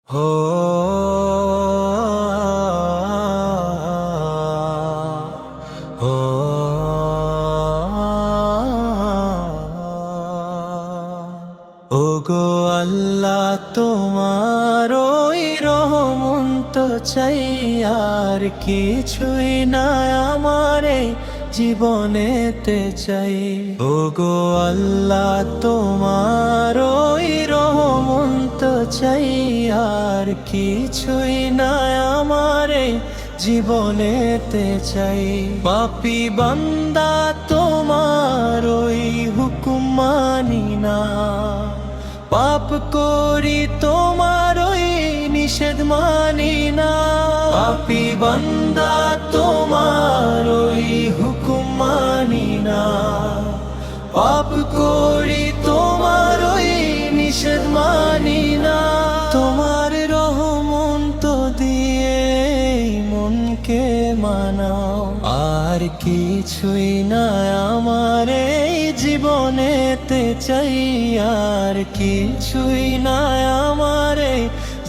हो हो ওগো আল্লাহ তোমার ওই রহমত তো চাই, আর কিছুই না আমারে জীবনেতে চাই। ওগো আল্লাহ তোমার ওই রহমত তো চাই, আর কিছুই না আমারে জীবনেতে চাই। পাপী বান্দা তোমার ওই হুকুম মানি না, পাপ করি তোমার ওই নিষেধ মানি না। পাপী বান্দা তোমার ওই হুকুম মানি না, পাপ করি তোমার ওই নিষেধ মানি না। তোমার রহমত দিয়ে মনকে মানাও, আর কিছুই না আমার এই জীবনেতে চাই, আর কিছুই না আমার এই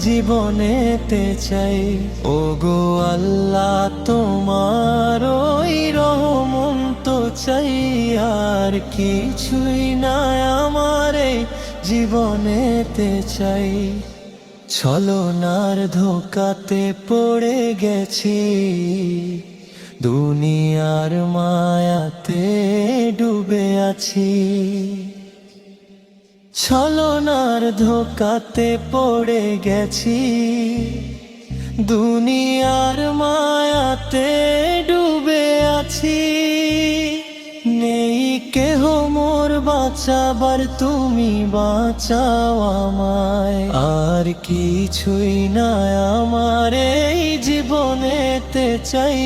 জীবনেতে চাই। ওগো আল্লাহ তোমার ওই রহমত চাই, আর কিছুই না আমার এই জীবনেতে চাই। ছলনার ধোকাতে পড়ে গেছি, দুনিয়ার মায়াতে ডুবে আছি। ছলনার ধোকাতে পড়ে গেছি, দুনিয়ার মায়াতে ডুবে আছি। নেই কেহ মোর বাঁচাবার, তুমি বাঁচাও আমায়। আর কিছুই না আমার এই জীবনেতে চাই,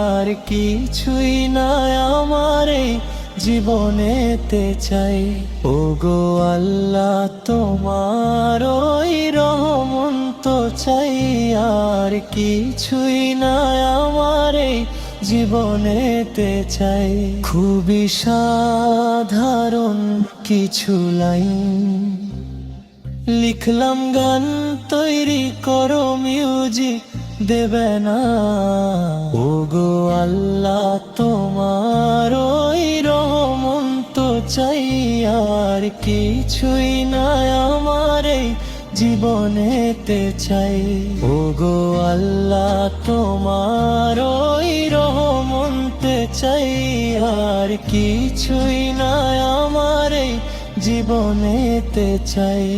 আর কিছুই না আমার এই জীবনেতে চাই। ওগো আল্লাহ তোমার ওই রহমত চাই, আর কিছুই না আমার এই জীবনেতে চাই। খুবই সাধারণ কিছু লাইন লিখলাম, গান তৈরি করো, মিউজিক দেবে না। ওগো আল্লাহ তোমার ওই রহমত চাই, আর কিছুই না আমার এই জীবনেতে চাই। ওগো আল্লাহ তোমার ওই রহমত চাই, আর কিছুই না আমার এই জীবনেতে চাই।